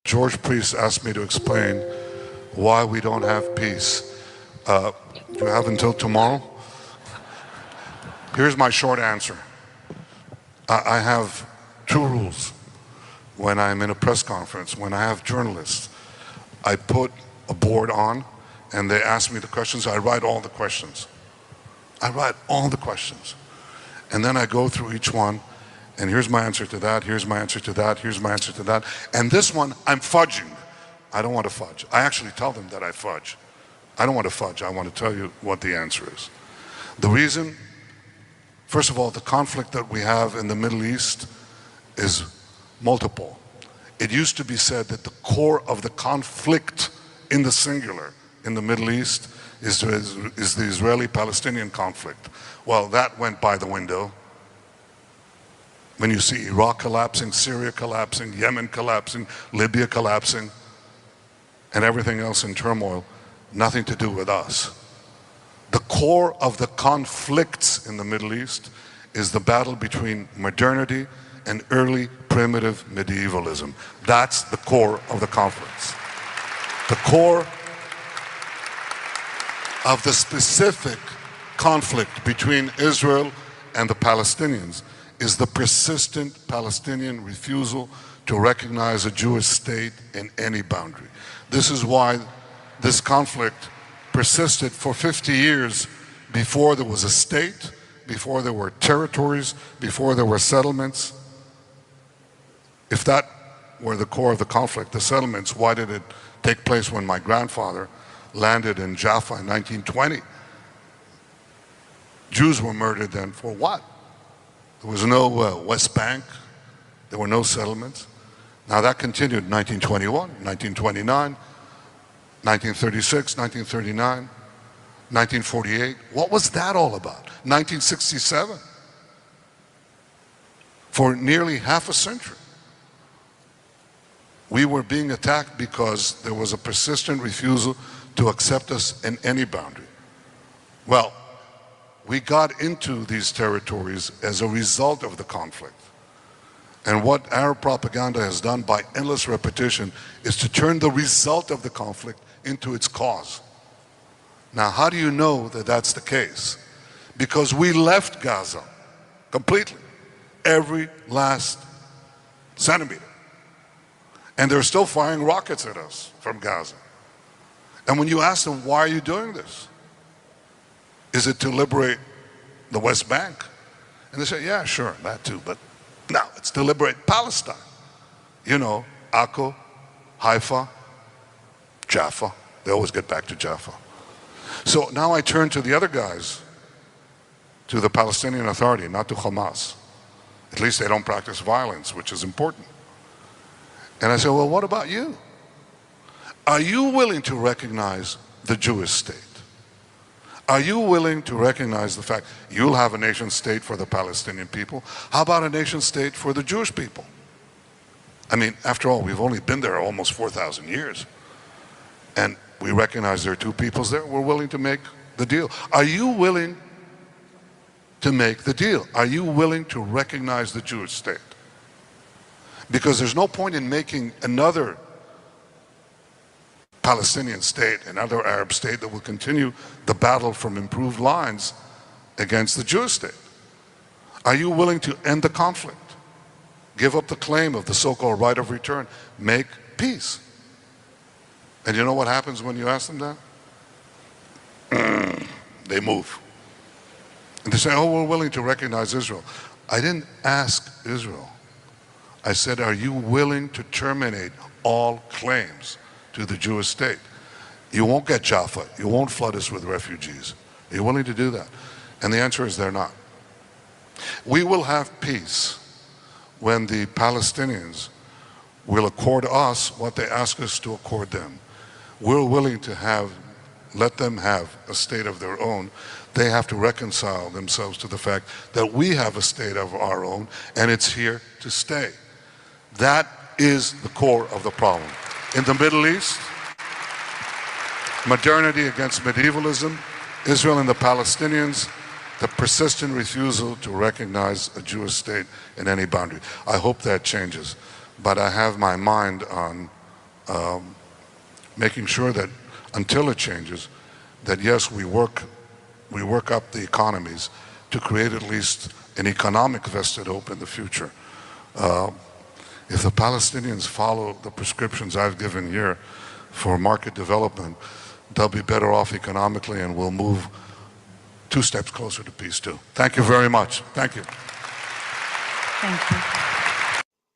George Priest asked me to explain why we don't have peace. You have until tomorrow? Here's my short answer. I have two rules when I'm in a press conference. When I have journalists, I put a board on and they ask me the questions. I write all the questions. I write all the questions. And then I go through each one, and here's my answer to that, here's my answer to that, here's my answer to that. And this one, I'm fudging. I don't want to fudge. I actually tell them that I fudge. I don't want to fudge. I want to tell you what the answer is. The reason, first of all, the conflict that we have in the Middle East is multiple. It used to be said that the core of the conflict in the singular in the Middle East is the Israeli-Palestinian conflict. Well, that went by the window. When you see Iraq collapsing, Syria collapsing, Yemen collapsing, Libya collapsing, and everything else in turmoil, nothing to do with us. The core of the conflicts in the Middle East is the battle between modernity and early primitive medievalism. That's the core of the conflicts. The core of the specific conflict between Israel and the Palestinians is the persistent Palestinian refusal to recognize a Jewish state in any boundary. This is why this conflict persisted for 50 years before there was a state, before there were territories, before there were settlements. If that were the core of the conflict, the settlements, why did it take place when my grandfather landed in Jaffa in 1920? Jews were murdered then for what? There was no West Bank. There were no settlements. Now that continued in 1921, 1929, 1936, 1939, 1948. What was that all about? 1967. For nearly half a century, we were being attacked because there was a persistent refusal to accept us in any boundary. Well, we got into these territories as a result of the conflict. And what Arab propaganda has done by endless repetition is to turn the result of the conflict into its cause. Now, how do you know that that's the case? Because we left Gaza completely, every last centimeter. And they're still firing rockets at us from Gaza. And when you ask them, why are you doing this? Is it to liberate the West Bank? And they say, yeah, sure, that too, but no, it's to liberate Palestine. You know, Akko, Haifa, Jaffa. They always get back to Jaffa. So now I turn to the other guys, to the Palestinian Authority, not to Hamas. At least they don't practice violence, which is important. And I say, well, what about you? Are you willing to recognize the Jewish state? Are you willing to recognize the fact you'll have a nation state for the Palestinian people? How about a nation state for the Jewish people? I mean, after all, we've only been there almost 4,000 years. And we recognize there are two peoples there. We're willing to make the deal. Are you willing to make the deal? Are you willing to recognize the Jewish state? Because there's no point in making another Palestinian state, another Arab state that will continue the battle from improved lines against the Jewish state. Are you willing to end the conflict? Give up the claim of the so-called right of return. Make peace. And you know what happens when you ask them that? They move. And they say, oh, we're willing to recognize Israel. I didn't ask Israel. I said, are you willing to terminate all claims to the Jewish state? You won't get Jaffa. You won't flood us with refugees. Are you willing to do that? And the answer is they're not. We will have peace when the Palestinians will accord us what they ask us to accord them. We're willing to let them have a state of their own. They have to reconcile themselves to the fact that we have a state of our own and it's here to stay. That is the core of the problem. In the Middle East, modernity against medievalism, Israel and the Palestinians, the persistent refusal to recognize a Jewish state in any boundary. I hope that changes, but I have my mind on making sure that until it changes, that yes, we work up the economies to create at least an economic vested hope in the future. If the Palestinians follow the prescriptions I've given here for market development, they'll be better off economically and we'll move 2 steps closer to peace too. Thank you very much. Thank you. Thank you.